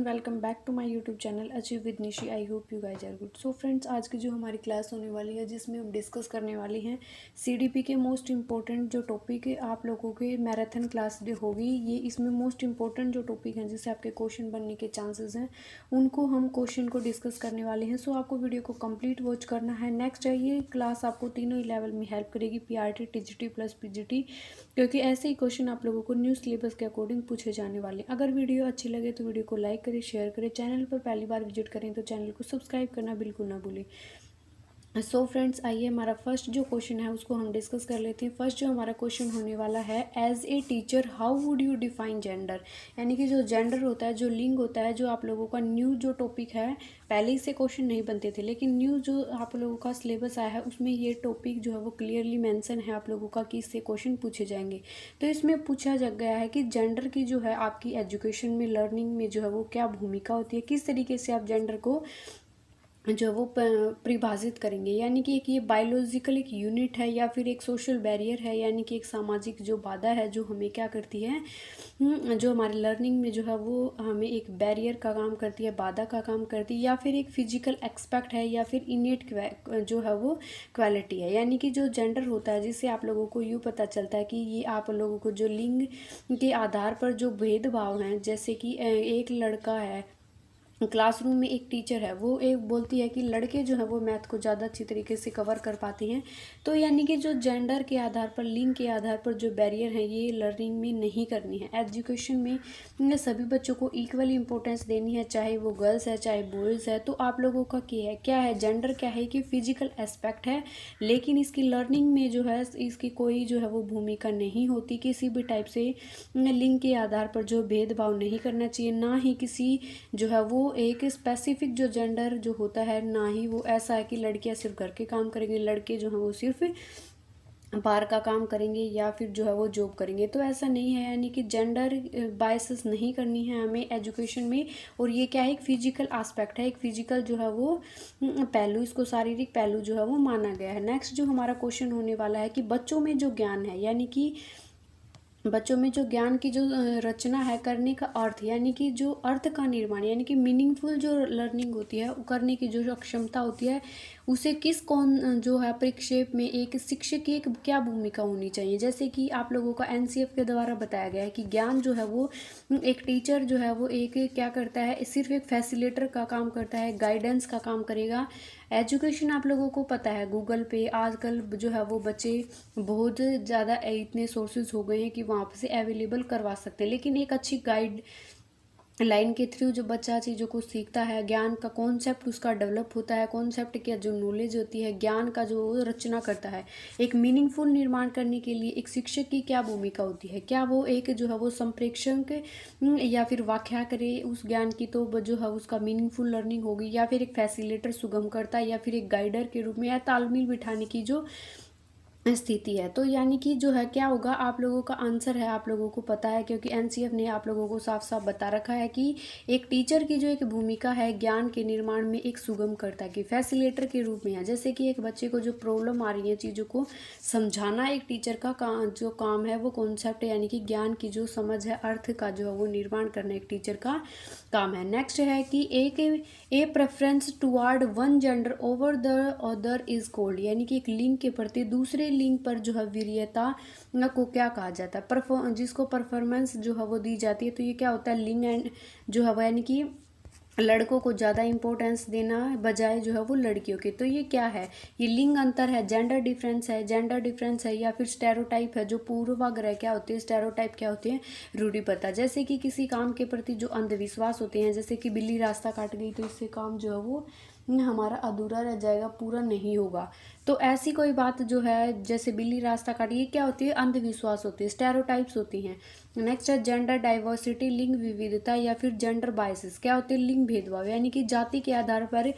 Welcome back to my YouTube channel achieve with Nishi. I hope you guys are good. So friends, आज की जो हमारी class होने वाली है जिसमें हम डिस्कस करने वाले हैं सीडीपी के मोस्ट इंपॉर्टेंट जो टॉपिक है आप लोगों के मैराथन क्लास जो होगी, ये इसमें मोस्ट इंपॉर्टेंट जो टॉपिक हैं जिससे आपके क्वेश्चन बनने के चांसेस हैं उनको हम क्वेश्चन को डिस्कस करने वाले हैं। सो आपको वीडियो को कंप्लीट वॉच करना है। नेक्स्ट है ये क्लास आपको तीनों ही लेवल में हेल्प करेगी, पीआरटी, टीजीटी प्लस पीजीटी, क्योंकि ऐसे ही क्वेश्चन आप लोगों को न्यू सिलेबस के अकॉर्डिंग पूछे जाने वाले हैं। अगर वीडियो अच्छी लगे तो वीडियो को लाइक करें, शेयर करें। चैनल पर पहली बार विजिट करें तो चैनल को सब्सक्राइब करना बिल्कुल ना भूलें। सो फ्रेंड्स, आइए हमारा फर्स्ट जो क्वेश्चन है उसको हम डिस्कस कर लेते हैं। फर्स्ट जो हमारा क्वेश्चन होने वाला है, as a teacher how would you define gender. यानी कि जो जेंडर होता है, जो लिंग होता है, जो आप लोगों का न्यू जो टॉपिक है, पहले ही से क्वेश्चन नहीं बनते थे लेकिन न्यू जो आप लोगों का सिलेबस आया है उसमें ये टॉपिक जो है वो क्लियरली मेंशन है आप लोगों का कि इससे क्वेश्चन पूछे जाएंगे। तो इसमें पूछा जा गया है कि जेंडर की जो है आपकी एजुकेशन में, लर्निंग में जो है वो क्या भूमिका होती है, किस तरीके से आप जेंडर को जो वो परिभाषित करेंगे। यानी कि एक ये बायोलॉजिकल एक यूनिट है या फिर एक सोशल बैरियर है, यानी कि एक सामाजिक जो बाधा है जो हमें क्या करती है, जो हमारे लर्निंग में जो है वो हमें एक बैरियर का काम करती है, बाधा का काम करती है, या फिर एक फिजिकल एक्सपेक्ट है, या फिर इनेट जो है वो क्वालिटी है। यानी कि जो जेंडर होता है जिससे आप लोगों को यूँ पता चलता है कि ये आप लोगों को जो लिंग के आधार पर जो भेदभाव हैं, जैसे कि एक लड़का है, क्लासरूम में एक टीचर है, वो एक बोलती है कि लड़के जो है वो मैथ को ज़्यादा अच्छी तरीके से कवर कर पाते हैं। तो यानी कि जो जेंडर के आधार पर, लिंग के आधार पर जो बैरियर है ये लर्निंग में नहीं करनी है। एजुकेशन में सभी बच्चों को इक्वल इंपॉर्टेंस देनी है, चाहे वो गर्ल्स है चाहे बॉयज़ है। तो आप लोगों का क्या है जेंडर क्या है कि फिजिकल एस्पेक्ट है, लेकिन इसकी लर्निंग में जो है इसकी कोई जो है वो भूमिका नहीं होती। किसी भी टाइप से लिंग के आधार पर जो भेदभाव नहीं करना चाहिए, ना ही किसी जो है वो एक स्पेसिफिक जो जेंडर जो होता है, ना ही वो ऐसा है कि लड़कियां सिर्फ घर के काम करेंगे, लड़के जो हैं वो सिर्फ बाहर का काम करेंगे या फिर जो है वो जॉब करेंगे। तो ऐसा नहीं है, यानी कि जेंडर बायसेस नहीं करनी है हमें एजुकेशन में। और ये क्या है, एक फिजिकल एस्पेक्ट है, एक फिजिकल जो है वो पहलू, इसको शारीरिक पहलू जो है वो माना गया है। नेक्स्ट जो हमारा क्वेश्चन होने वाला है कि बच्चों में जो ज्ञान है, यानी कि बच्चों में जो ज्ञान की जो रचना है, करने का अर्थ, यानी कि जो अर्थ का निर्माण, यानी कि मीनिंगफुल जो लर्निंग होती है करने की जो क्षमता होती है, उसे कौन जो है परिक्षेप में एक शिक्षक की एक क्या भूमिका होनी चाहिए। जैसे कि आप लोगों का एनसीएफ के द्वारा बताया गया है कि ज्ञान जो है वो एक टीचर जो है वो एक क्या करता है, सिर्फ एक फैसिलिटेटर का काम करता है, गाइडेंस का काम करेगा। एजुकेशन आप लोगों को पता है, गूगल पे आजकल जो है वो बच्चे बहुत ज़्यादा इतने सोर्सेज हो गए हैं कि वहाँ से अवेलेबल करवा सकते हैं। लेकिन एक अच्छी गाइड लाइन के थ्रू जो बच्चा चीज़ों को सीखता है, ज्ञान का कॉन्सेप्ट उसका डेवलप होता है, कॉन्सेप्ट की जो नॉलेज होती है, ज्ञान का जो रचना करता है, एक मीनिंगफुल निर्माण करने के लिए एक शिक्षक की क्या भूमिका होती है। क्या वो एक जो है वो संप्रेषक या फिर व्याख्या करे उस ज्ञान की, तो जो है उसका मीनिंगफुल लर्निंग होगी, या फिर एक फैसिलिटेटर सुगम करता है, या फिर एक गाइडर के रूप में, या तालमेल बिठाने की जो स्थिति है। तो यानी कि जो है क्या होगा, आप लोगों का आंसर है, आप लोगों को पता है क्योंकि एनसीएफ ने आप लोगों को साफ साफ बता रखा है कि एक टीचर की जो एक भूमिका है ज्ञान के निर्माण में एक सुगम करता की फैसिलिटेटर के रूप में है। जैसे कि एक बच्चे को जो प्रॉब्लम आ रही है, चीज़ों को समझाना एक टीचर का जो काम है वो कॉन्सेप्ट है, यानी कि ज्ञान की जो समझ है, अर्थ का जो है वो निर्माण करना एक टीचर का काम है। नेक्स्ट है कि एक a preference toward one gender over the other is called, यानी कि एक लिंग के प्रति दूसरे लिंग पर जो है वरीयता को क्या कहा जाता है, जिसको परफॉर्मेंस जो है वो दी जाती है। तो ये क्या होता है, लिंग एंड जो है वो, यानी कि लड़कों को ज़्यादा इंपॉर्टेंस देना बजाय जो है वो लड़कियों के। तो ये क्या है, ये लिंग अंतर है, जेंडर डिफरेंस है, जेंडर डिफरेंस है, या फिर स्टेरियोटाइप है। जो पूर्वाग्रह क्या होते हैं, स्टेरियोटाइप क्या होते हैं, रूढ़िपता। जैसे कि किसी काम के प्रति जो अंधविश्वास होते हैं, जैसे कि बिल्ली रास्ता काट गई तो इससे काम जो है वो हमारा अधूरा रह जाएगा, पूरा नहीं होगा। तो ऐसी कोई बात जो है, जैसे बिल्ली रास्ता काट, ये क्या होती है, अंधविश्वास होती है, स्टेरियोटाइप्स होती हैं। नेक्स्ट है जेंडर डाइवर्सिटी, लिंग विविधता, या फिर जेंडर बायसेस, क्या होते हैं, लिंग भेदभाव, यानी कि जाति के आधार पर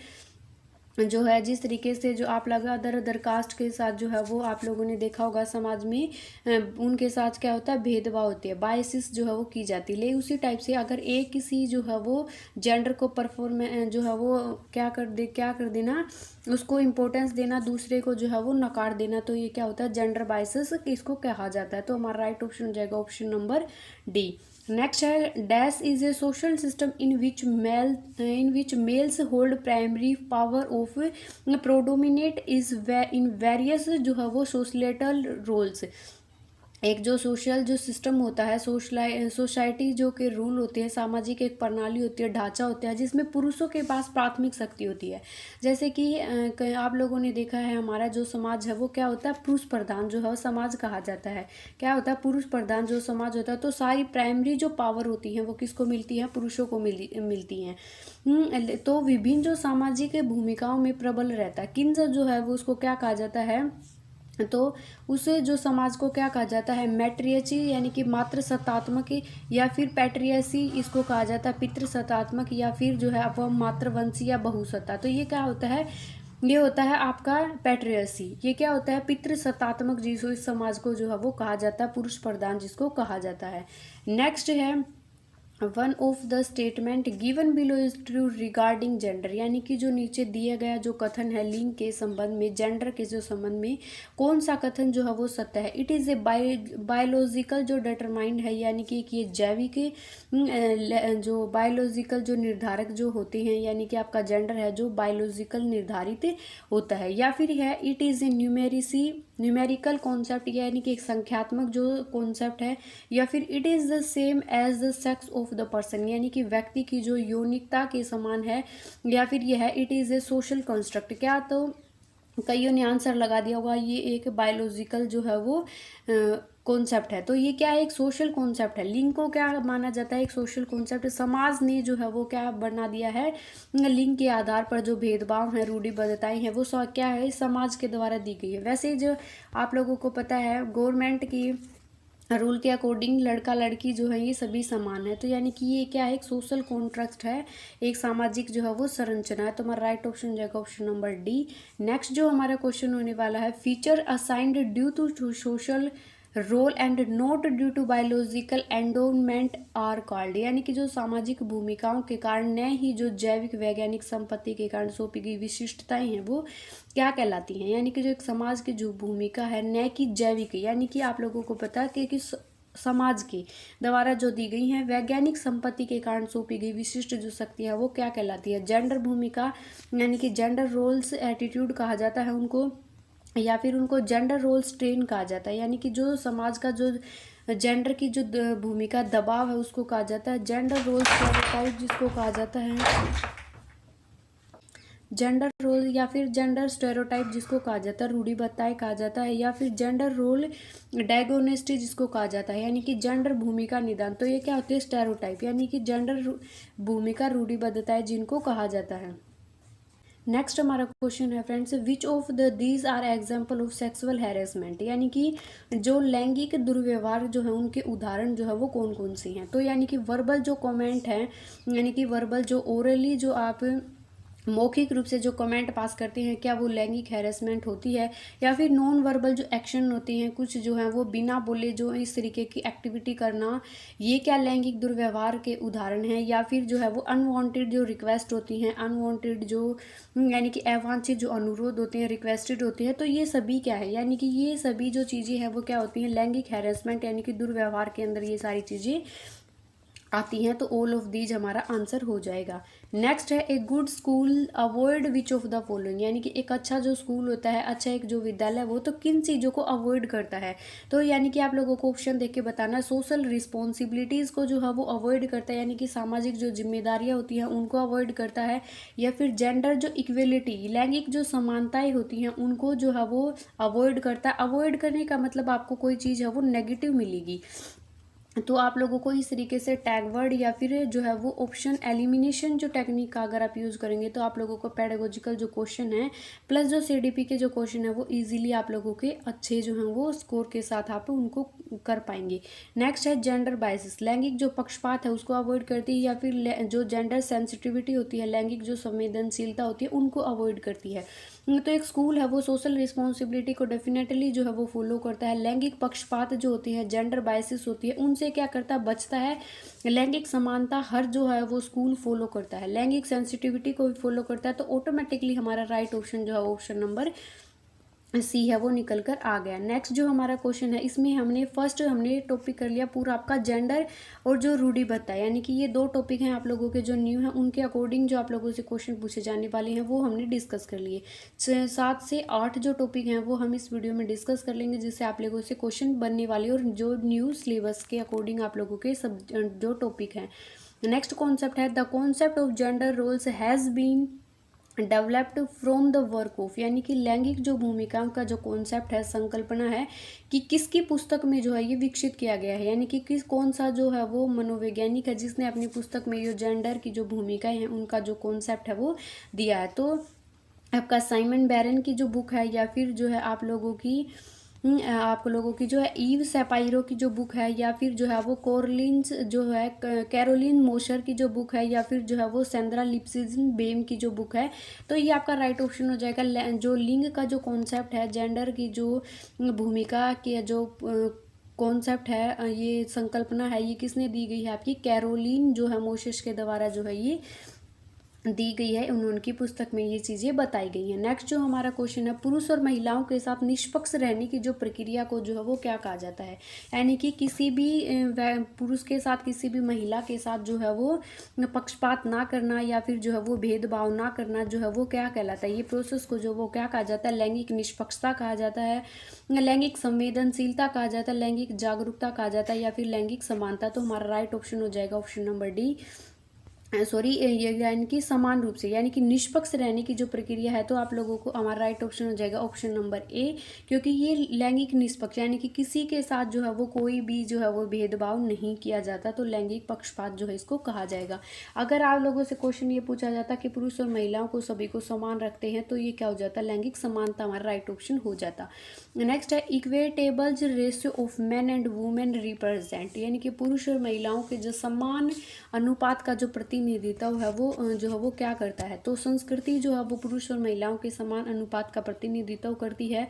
जो है जिस तरीके से जो आप लगा अदर कास्ट के साथ जो है वो आप लोगों ने देखा होगा समाज में, उनके साथ क्या होता है, भेदभाव होती है, बायसिस जो है वो की जाती है। लेकिन उसी टाइप से अगर एक किसी जो है वो जेंडर को परफॉर्म जो है वो क्या कर देना, उसको इम्पोर्टेंस देना, दूसरे को जो है वो नकार देना, तो ये क्या होता है, जेंडर बायसिस इसको कहा जाता है। तो हमारा राइट ऑप्शन हो जाएगा ऑप्शन नंबर डी। नेक्स्ट है dash is a social system in which males hold primary power of predominate is in various जो है वो सोशलेटल रोल्स। एक जो सोशल जो सिस्टम होता है, सोसाइटी जो के रूल होते हैं, सामाजिक एक प्रणाली होती है, ढांचा होता है जिसमें पुरुषों के पास प्राथमिक शक्ति होती है। जैसे कि आप लोगों ने देखा है हमारा जो समाज है वो क्या होता है, पुरुष प्रधान जो है समाज कहा जाता है। क्या होता है, पुरुष प्रधान जो समाज होता है। तो सारी प्राइमरी जो पावर होती है वो किसको मिलती है, पुरुषों को मिलती हैं। तो विभिन्न जो सामाजिक भूमिकाओं में प्रबल रहता है। किन जो है वो उसको क्या कहा जाता है, तो उसे जो समाज को क्या कहा जाता है, मैट्रियची यानी कि मातृ सत्तात्मक, या फिर पैट्रियसी इसको कहा जाता है पितृ सत्तात्मक, या फिर जो है अब मातृवंशी या बहुसत्ता। तो ये क्या होता है, ये होता है आपका पैट्रियसी। ये क्या होता है, पितृ सत्तात्मक जिसको इस समाज को जो है वो कहा जाता है, पुरुष प्रधान जिसको कहा जाता है। नेक्स्ट है one of the statement given below is true regarding gender, यानी कि जो नीचे दिया गया जो कथन है लिंग के संबंध में, जेंडर के जो संबंध में कौन सा कथन जो है वो सत्य है। इट इज़ ए बायोलॉजिकल जो डिटरमाइंड है, यानी कि ये जैविक जो बायोलॉजिकल जो निर्धारक जो होते हैं, यानी कि आपका जेंडर है जो बायोलॉजिकल निर्धारित होता है। या फिर है it is a numerical concept, यानी कि एक संख्यात्मक जो कॉन्सेप्ट है। या फिर it is the same as the sex of the person, यानी कि व्यक्ति की जो यौनिकता के समान है। या फिर यह है it is A social construct. क्या, तो कईयों ने आंसर लगा दिया होगा, ये एक बायोलॉजिकल जो है वो कॉन्सेप्ट है। तो ये क्या है, एक सोशल कॉन्सेप्ट है। लिंग को क्या माना जाता है, एक सोशल कॉन्सेप्ट। समाज ने जो है वो क्या बना दिया है, लिंग के आधार पर जो भेदभाव है, रूढ़िबद्धताएं हैं, वो क्या है, समाज के द्वारा दी गई है। वैसे जो आप लोगों को पता है गवर्नमेंट की रूल के अकॉर्डिंग लड़का लड़की जो है ये सभी समान है। तो यानी कि ये क्या है, एक सोशल कॉन्ट्रैक्ट है, एक सामाजिक जो है वो संरचना है। तो हमारा राइट ऑप्शन जाएगा ऑप्शन नंबर डी। नेक्स्ट जो हमारा क्वेश्चन होने वाला है, feature assigned due to social role and not due to biological endowment are called, यानी कि जो सामाजिक भूमिकाओं के कारण न ही जो जैविक वैज्ञानिक संपत्ति के कारण सौंपी गई विशिष्टताएं हैं वो क्या कहलाती हैं। यानी कि जो एक समाज की जो भूमिका है न कि जैविक, यानी कि आप लोगों को पता है कि समाज के द्वारा जो दी गई हैं वैज्ञानिक संपत्ति के कारण सौंपी गई विशिष्ट जो शक्ति है वो क्या कहलाती है, जेंडर भूमिका, यानी कि जेंडर रोल्स एटीट्यूड कहा जाता है उनको, या फिर उनको जेंडर रोल्स ट्रेन कहा जाता है। यानी कि जो समाज का जो जेंडर की जो भूमिका दबाव है उसको कहा जाता है जेंडर रोल्स स्टेरियोटाइप, जिसको कहा जाता है जेंडर रोल, या फिर जेंडर स्टेरियोटाइप जिसको कहा जाता है रूढ़िबद्धताएं कहा जाता है, या फिर जेंडर रोल डायगोनिस्टी जिसको कहा जाता है, यानी कि जेंडर भूमिका निदान। तो ये क्या होती है, स्टेरियोटाइप, यानी कि जेंडर भूमिका रूढ़िबद्धताएं जिनको कहा जाता है। नेक्स्ट हमारा क्वेश्चन है friends, which of the these are example of sexual harassment, यानी कि जो लैंगिक दुर्व्यवहार जो है उनके उदाहरण जो है वो कौन कौन सी हैं। तो यानी कि वर्बल जो कमेंट है, यानी कि वर्बल जो ओरली जो आप मौखिक रूप से जो कमेंट पास करते हैं, क्या वो लैंगिक हैरेसमेंट होती है। या फिर नॉन वर्बल जो एक्शन होते हैं कुछ जो है वो बिना बोले जो इस तरीके की एक्टिविटी करना, ये क्या लैंगिक दुर्व्यवहार के उदाहरण हैं। या फिर जो है वो अनवांटेड जो रिक्वेस्ट होती हैं, अनवांटेड जो यानी कि अवांछित जो अनुरोध होते हैं, रिक्वेस्टेड होते हैं, तो ये सभी क्या है, यानी कि ये सभी जो चीज़ें हैं वो क्या होती हैं, लैंगिक हैरेसमेंट यानी कि दुर्व्यवहार के अंदर ये सारी चीज़ें आती हैं। तो ऑल ऑफ दीज हमारा आंसर हो जाएगा। नेक्स्ट है a good school avoid which of the following, यानी कि एक अच्छा जो स्कूल होता है, अच्छा एक जो विद्यालय वो तो किन चीज़ों को अवॉइड करता है। तो यानी कि आप लोगों को ऑप्शन देख के बताना, सोशल रिस्पॉन्सिबिलिटीज़ को जो है वो अवॉइड करता है, यानी कि सामाजिक जो जिम्मेदारियाँ होती हैं उनको अवॉइड करता है। या फिर जेंडर जो इक्वेलिटी, लैंगिक जो समानताएं होती हैं उनको जो है वो अवॉइड करता है। अवॉइड करने का मतलब आपको कोई चीज़ है वो नेगेटिव मिलेगी, तो आप लोगों को इस तरीके से टैग वर्ड या फिर जो है वो ऑप्शन एलिमिनेशन जो टेक्निक का अगर आप यूज़ करेंगे तो आप लोगों को पेडागोजिकल जो क्वेश्चन है प्लस जो सीडीपी के जो क्वेश्चन है वो इजीली आप लोगों के अच्छे जो हैं वो स्कोर के साथ आप उनको कर पाएंगे। नेक्स्ट है जेंडर बायसेस, लैंगिक जो पक्षपात है उसको अवॉइड करती है। या फिर जो जेंडर सेंसिटिविटी होती है, लैंगिक जो संवेदनशीलता होती है उनको अवॉइड करती है। तो एक स्कूल है वो सोशल रिस्पॉन्सिबिलिटी को डेफिनेटली जो है वो फॉलो करता है। लैंगिक पक्षपात जो होती है, जेंडर बायसेस होती है, उनसे क्या करता है, बचता है। लैंगिक समानता हर जो है वो स्कूल फॉलो करता है, लैंगिक सेंसिटिविटी को भी फॉलो करता है। तो ऑटोमेटिकली हमारा राइट ऑप्शन जो है ऑप्शन नंबर सी है वो निकल कर आ गया। नेक्स्ट जो हमारा क्वेश्चन है, इसमें हमने टॉपिक कर लिया पूरा आपका जेंडर और जो रूढ़िबद्ध है, यानी कि ये दो टॉपिक हैं आप लोगों के जो न्यू हैं, उनके अकॉर्डिंग जो आप लोगों से क्वेश्चन पूछे जाने वाले हैं वो हमने डिस्कस कर लिए। 7 से 8 जो टॉपिक हैं वो हम इस वीडियो में डिस्कस कर लेंगे, जिससे आप लोगों से क्वेश्चन बनने वाले और जो न्यू सिलेबस के अकॉर्डिंग आप लोगों के सब जो टॉपिक हैं। नेक्स्ट कॉन्सेप्ट है the concept of gender roles has been developed from the work of, यानी कि लैंगिक जो भूमिका का जो कॉन्सेप्ट है, संकल्पना है कि किसकी पुस्तक में जो है ये विकसित किया गया है, यानी कि कौन सा जो है वो मनोवैज्ञानिक है जिसने अपनी पुस्तक में ये जेंडर की जो भूमिकाएं हैं उनका जो कॉन्सेप्ट है वो दिया है। तो आपका साइमन बैरन की जो बुक है, या फिर जो है आप लोगों की जो है ईव सैपाइरो की जो बुक है, या फिर जो है वो कैरोलिन मोशर की जो बुक है, या फिर जो है वो सेंद्रा लिप्सिजन बेम की जो बुक है। तो ये आपका राइट ऑप्शन हो जाएगा। जो लिंग का जो कॉन्सेप्ट है, जेंडर की जो भूमिका की जो कॉन्सेप्ट है, ये संकल्पना है, ये किसने दी गई है? आपकी कैरोलिन जो है मोशस के द्वारा जो है ये दी गई है, उनकी पुस्तक में ये चीज़ें बताई गई हैं। नेक्स्ट जो हमारा क्वेश्चन है, पुरुष और महिलाओं के साथ निष्पक्ष रहने की जो प्रक्रिया को जो है वो क्या कहा जाता है? यानी कि किसी भी पुरुष के साथ किसी भी महिला के साथ जो है वो पक्षपात ना करना, या फिर जो है वो भेदभाव ना करना, जो है वो क्या कहलाता है? ये प्रोसेस को जो वो क्या कहा जाता है? लैंगिक निष्पक्षता कहा जाता है, लैंगिक संवेदनशीलता कहा जाता है, लैंगिक जागरूकता कहा जाता है, या फिर लैंगिक समानता। तो हमारा राइट ऑप्शन हो जाएगा ऑप्शन नंबर डी, सॉरी ये, यानी कि समान रूप से, यानी कि निष्पक्ष रहने की जो प्रक्रिया है। तो आप लोगों को हमारा राइट ऑप्शन हो जाएगा ऑप्शन नंबर ए, क्योंकि ये लैंगिक निष्पक्ष, यानी कि किसी के साथ जो है वो कोई भी जो है वो भेदभाव नहीं किया जाता, तो लैंगिक पक्षपात जो है इसको कहा जाएगा। अगर आप लोगों से क्वेश्चन ये पूछा जाता कि पुरुष और महिलाओं को सभी को समान रखते हैं, तो ये क्या हो जाता? लैंगिक समानता हमारा राइट ऑप्शन हो जाता। नेक्स्ट है इक्वेटेबल ratio of man and women represent, यानी कि पुरुष और महिलाओं के जो समान अनुपात का जो प्रतिनिधित्व है वो जो है वो क्या करता है? तो संस्कृति जो है वो पुरुष और महिलाओं के समान अनुपात का प्रतिनिधित्व करती है।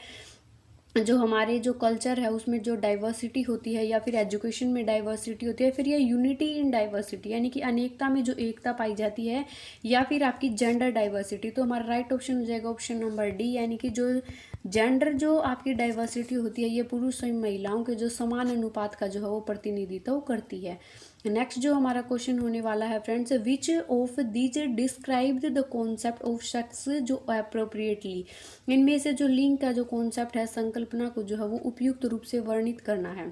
जो हमारे जो कल्चर है उसमें जो डाइवर्सिटी होती है, या फिर एजुकेशन में डाइवर्सिटी होती है, फिर ये यूनिटी इन डाइवर्सिटी, यानी कि अनेकता में जो एकता पाई जाती है, या फिर आपकी जेंडर डाइवर्सिटी। तो हमारा राइट ऑप्शन हो जाएगा ऑप्शन नंबर डी, यानी कि जो जेंडर जो आपकी डाइवर्सिटी होती है, ये पुरुष और महिलाओं के जो समान अनुपात का जो है वो प्रतिनिधित्व करती है। नेक्स्ट जो हमारा क्वेश्चन होने वाला है friends, which of these describe the concept of sex जो अप्रोप्रिएटली, इनमें से जो लिंग का जो कॉन्सेप्ट है, संकल्पना को जो है वो उपयुक्त रूप से वर्णित करना है।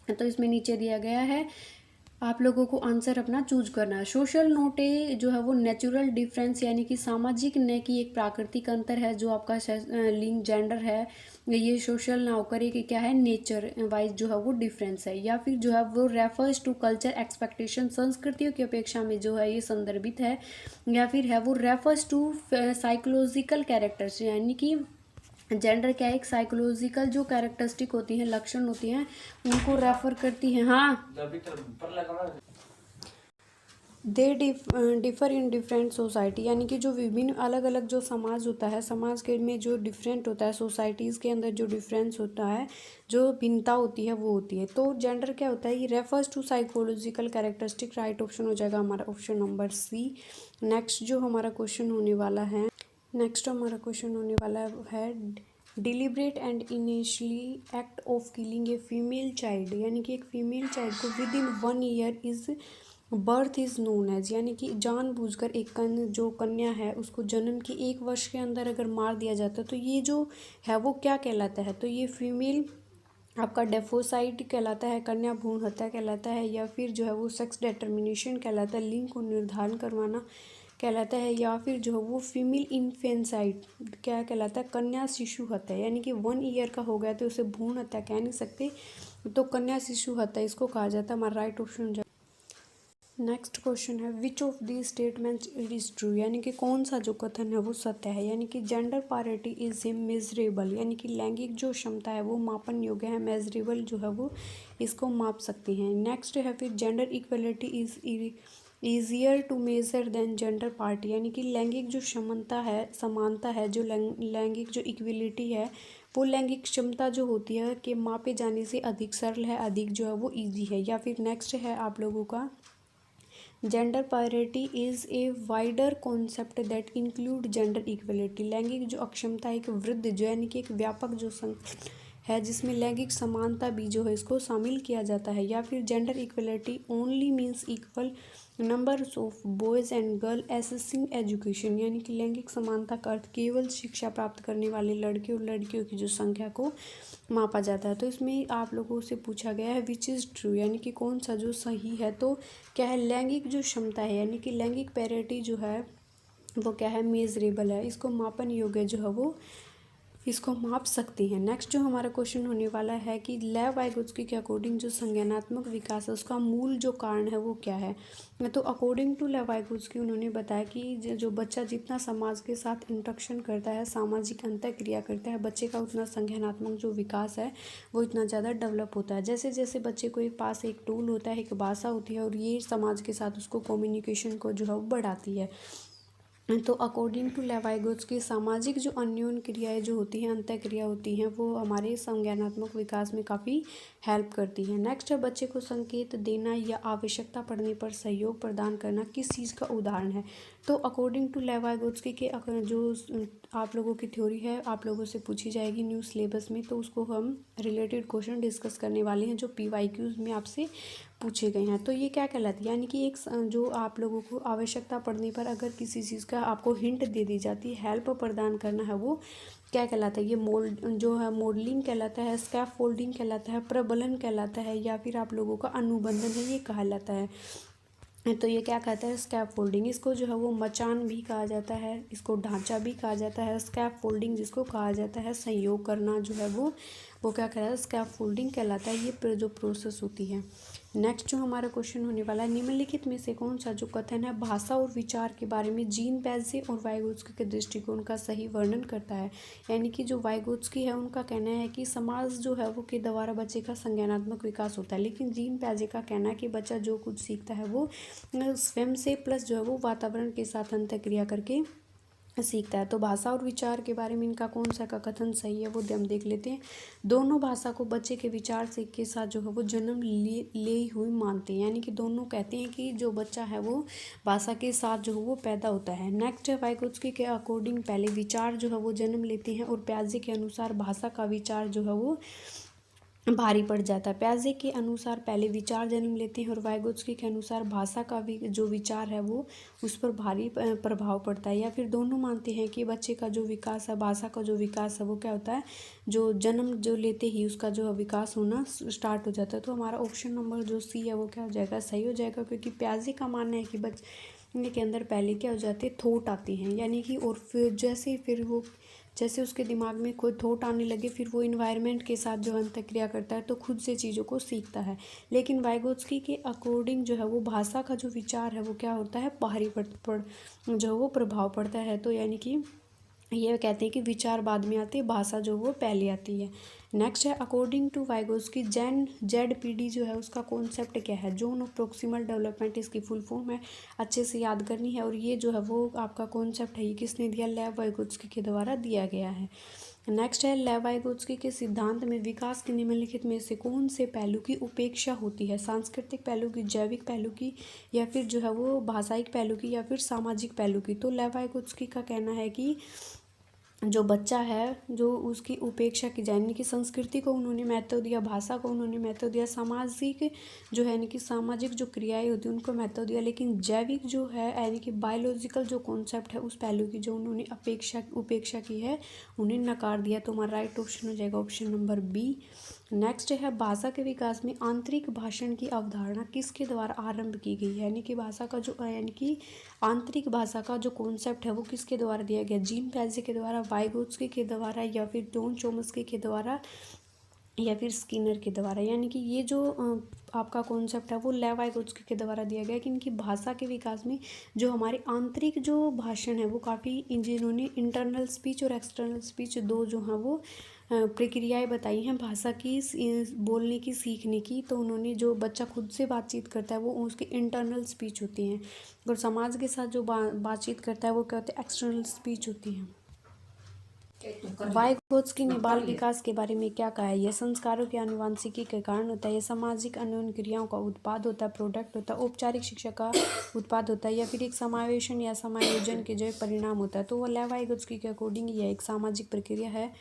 तो इसमें नीचे दिया गया है, आप लोगों को आंसर अपना चूज करना है। सोशल नोटे जो है वो नेचुरल डिफरेंस, यानी कि सामाजिक न की एक प्राकृतिक अंतर है, जो आपका लिंग जेंडर है ये सोशल ना होकर एक क्या है, नेचर वाइज जो है वो डिफरेंस है। या फिर जो है वो रेफर्स टू कल्चर एक्सपेक्टेशन, संस्कृतियों की अपेक्षा में जो है ये संदर्भित है। या फिर है वो रेफर्स टू साइकोलॉजिकल कैरेक्टर्स, यानी कि जेंडर क्या है, एक साइकोलॉजिकल जो कैरेक्टरिस्टिक होती हैं, लक्षण होती हैं, उनको रेफर करती हैं। हाँ, they differ in different society, यानी कि जो विभिन्न अलग अलग जो समाज होता है, समाज के में जो डिफरेंट होता है, सोसाइटीज़ के अंदर जो डिफरेंस होता है, जो भिन्नता होती है वो होती है। तो जेंडर क्या होता है, ये refers to psychological characteristic. Right option हो जाएगा हमारा ऑप्शन नंबर सी। नेक्स्ट जो हमारा क्वेश्चन होने वाला है, है deliberate and initially act of killing a female child, यानी कि एक फीमेल चाइल्ड को within 1 year is birth is known as, यानी कि जानबूझकर एक जो कन्या है उसको जन्म के 1 वर्ष के अंदर अगर मार दिया जाता है, तो ये जो है वो क्या कहलाता है? तो ये फीमेल आपका डेफोसाइड कहलाता है, कन्या भ्रूण हत्या कहलाता है, या फिर जो है वो सेक्स डिटर्मिनेशन कहलाता है, लिंग को निर्धारण करवाना कहलाता है, या फिर जो है वो फीमेल इन्फेंसाइड क्या कहलाता है, कन्या शिशु हत्या। यानी कि 1 ईयर का हो गया तो उसे भ्रूण हत्या कह नहीं सकते, तो कन्या शिशु हत्या इसको कहा जाता है। हमारा राइट ऑप्शन हो जाए। नेक्स्ट क्वेश्चन है which of the statements it is true, यानी कि कौन सा जो कथन है वो सत्य है? यानी कि gender parity is a measurable, यानी कि लैंगिक जो क्षमता है वो मापन योग्य है, मेजरेबल जो है वो इसको माप सकती हैं। नेक्स्ट है फिर gender equality is easier to measure than gender party, यानी कि लैंगिक जो समानता है, जो लैंगिक जो इक्वलिटी है, वो लैंगिक क्षमता जो होती है कि मापे जाने से अधिक सरल है, अधिक जो है वो ईजी है। या फिर नेक्स्ट है आप लोगों का gender parity is a wider concept that include gender equality. लैंगिक जो अक्षमता एक वृद्ध जो यानी कि एक व्यापक जो है जिसमें लैंगिक समानता भी जो है इसको शामिल किया जाता है। या फिर gender equality only means equal numbers of boys and girl assessing education, यानी कि लैंगिक समानता का अर्थ केवल शिक्षा प्राप्त करने वाले लड़के और लड़कियों की जो संख्या को मापा जाता है। तो इसमें आप लोगों से पूछा गया है विच इज़ ट्रू, यानी कि कौन सा जो सही है। तो क्या है, लैंगिक जो क्षमता है यानी कि लैंगिक पैरिटी जो है वो क्या है, मेजरेबल है, इसको मापन योग्य जो है वो इसको माप सकती हैं। नेक्स्ट जो हमारा क्वेश्चन होने वाला है कि लेव वाइगोत्स्की के अकॉर्डिंग जो संज्ञानात्मक विकास है उसका मूल जो कारण है वो क्या है। तो अकॉर्डिंग टू लेव वाइगोत्स्की उन्होंने बताया कि जो बच्चा जितना समाज के साथ इंटरेक्शन करता है, सामाजिक अंतःक्रिया करता है, बच्चे का उतना संज्ञानात्मक जो विकास है वो इतना ज़्यादा डेवलप होता है। जैसे जैसे बच्चे को एक पास एक टूल होता है, एक भाषा होती है, और ये समाज के साथ उसको कम्युनिकेशन को जो है वो बढ़ाती है। तो अकॉर्डिंग टू लेवाइगोत्स्की सामाजिक जो अन्योन क्रियाएं जो होती हैं, अंतःक्रिया होती हैं, वो हमारे संज्ञानात्मक विकास में काफ़ी हेल्प करती हैं। नेक्स्ट है बच्चे को संकेत देना या आवश्यकता पड़ने पर सहयोग प्रदान करना किस चीज़ का उदाहरण है। तो अकॉर्डिंग टू लेवाइगोत्स्की के जो आप लोगों की थ्योरी है आप लोगों से पूछी जाएगी न्यू सिलेबस में, तो उसको हम रिलेटेड क्वेश्चन डिस्कस करने वाले हैं जो PYQs में आपसे पूछे गए हैं। तो ये क्या कहलाती है, यानी कि एक जो आप लोगों को आवश्यकता पड़ने पर अगर किसी चीज़ का आपको हिंट दे दी जाती है, हेल्प प्रदान करना है, वो क्या कहलाता है, ये मोल्ड जो है मॉडलिंग कहलाता है, स्कैफ फोल्डिंग कहलाता है, प्रबलन कहलाता है, या फिर आप लोगों का अनुबंधन है ये कहलाता है। तो ये क्या कहता है, स्कैफ फोल्डिंग। इसको जो है वो मचान भी कहा जाता है, इसको ढांचा भी कहा जाता है। स्कैफ फोल्डिंग जिसको कहा जाता है संयोग करना जो है वो क्या कहलाता है, स्कैफ फोल्डिंग कहलाता है। ये जो प्रोसेस होती है। नेक्स्ट जो हमारा क्वेश्चन होने वाला है, निम्नलिखित में से कौन सा जो कथन है भाषा और विचार के बारे में जीन पैजे और वाइगोत्स्की के दृष्टिकोण का सही वर्णन करता है। यानी कि जो वाइगोत्स्की है उनका कहना है कि समाज जो है वो के द्वारा बच्चे का संज्ञानात्मक विकास होता है, लेकिन जीन पैजे का कहना है कि बच्चा जो कुछ सीखता है वो स्वयं से प्लस जो है वो वातावरण के साथ अंतःक्रिया करके सीखता है। तो भाषा और विचार के बारे में इनका कौन सा का कथन सही है वो हम देख लेते हैं। दोनों भाषा को बच्चे के विचार से के साथ जो है वो जन्म ले हुई मानते हैं, यानी कि दोनों कहते हैं कि जो बच्चा है वो भाषा के साथ जो है वो पैदा होता है। नेक्स्ट है वाइगोत्स्की के अकॉर्डिंग पहले विचार जो है वो जन्म लेते हैं, और प्याजे के अनुसार भाषा का विचार जो है वो भारी पड़ जाता है। प्याजे के अनुसार पहले विचार जन्म लेते हैं, और वाइगोत्स्की के अनुसार भाषा का भी जो विचार है वो उस पर भारी प्रभाव पड़ता है। या फिर दोनों मानते हैं कि बच्चे का जो विकास है, भाषा का जो विकास है वो क्या होता है, जो जन्म जो लेते ही उसका जो विकास होना स्टार्ट हो जाता है। तो हमारा ऑप्शन नंबर जो सी है वो क्या हो जाएगा, सही हो जाएगा, क्योंकि प्याजे का मानना है कि बच्चे के अंदर पहले क्या हो जाते हैं, थॉट आते हैं, यानी कि और जैसे उसके दिमाग में कोई थॉट आने लगे, फिर वो इन्वायरमेंट के साथ जो अंतःक्रिया करता है तो खुद से चीज़ों को सीखता है। लेकिन वाइगोत्स्की के अकॉर्डिंग जो है वो भाषा का जो विचार है वो क्या होता है, बाहरी जो वो प्रभाव पड़ता है। तो यानी कि ये कहते हैं कि विचार बाद में आते हैं, भाषा जो वो पहले आती है। नेक्स्ट है अकॉर्डिंग टू वाइगोत्स्की ZPD जो है उसका कॉन्सेप्ट क्या है। जोन ऑफ प्रोक्सिमल डेवलपमेंट इसकी फुल फॉर्म है, अच्छे से याद करनी है। और ये जो है वो आपका कॉन्सेप्ट है, ये किसने दिया, लेव वाइगोत्स्की के द्वारा दिया गया है। नेक्स्ट है लेव वाइगोत्स्की के सिद्धांत में विकास के निम्नलिखित में से कौन से पहलू की उपेक्षा होती है, सांस्कृतिक पहलू की, जैविक पहलू की, या फिर जो है वो भाषाई पहलू की, या फिर सामाजिक पहलू की। तो लेव वाइगोत्स्की का कहना है कि जो बच्चा है जो उसकी उपेक्षा की जाए, यानी कि संस्कृति को उन्होंने महत्व दिया, भाषा को उन्होंने महत्व दिया, सामाजिक जो है यानी कि सामाजिक जो क्रियाएं होती हैं उनको महत्व दिया, लेकिन जैविक जो है यानी कि बायोलॉजिकल जो कॉन्सेप्ट है उस पहलू की जो उन्होंने उपेक्षा की है उन्हें नकार दिया। तो हमारा राइट ऑप्शन हो जाएगा ऑप्शन नंबर बी। नेक्स्ट है भाषा के विकास में आंतरिक भाषण की अवधारणा किसके द्वारा आरंभ की गई है, यानी कि भाषा का जो यानी कि आंतरिक भाषा का जो कॉन्सेप्ट है वो किसके द्वारा दिया गया, जीन पैजे के द्वारा, वाइगोत्स्की के द्वारा, या फिर जॉन चोम्स्की के द्वारा, या फिर स्किनर के द्वारा। यानी कि ये जो आपका कॉन्सेप्ट है वो लेव वाइगोत्स्की के द्वारा दिया गया कि इनकी भाषा के विकास में जो हमारे आंतरिक जो भाषण है वो काफ़ी जिन्होंने इंटरनल स्पीच और एक्सटर्नल स्पीच दो जो हैं वो प्रक्रियाएं बताई हैं भाषा की बोलने की, सीखने की। तो उन्होंने जो बच्चा खुद से बातचीत करता है वो उसकी इंटरनल स्पीच होती हैं, और समाज के साथ जो बातचीत करता है वो क्या होती है, एक्सटर्नल स्पीच होती है। वाइगोत्स्की ने बाल विकास के बारे में क्या कहा है? यह संस्कारों के आनुवंशिकी के कारण होता है, यह सामाजिक अन्योन्य क्रियाओं का उत्पाद होता है, प्रोडक्ट होता है, औपचारिक शिक्षा का उत्पाद होता है, या फिर एक समावेशन या समायोजन के जो एक परिणाम होता है। तो वो वाइगोत्स्की के अकॉर्डिंग यह एक सामाजिक प्रक्रिया है।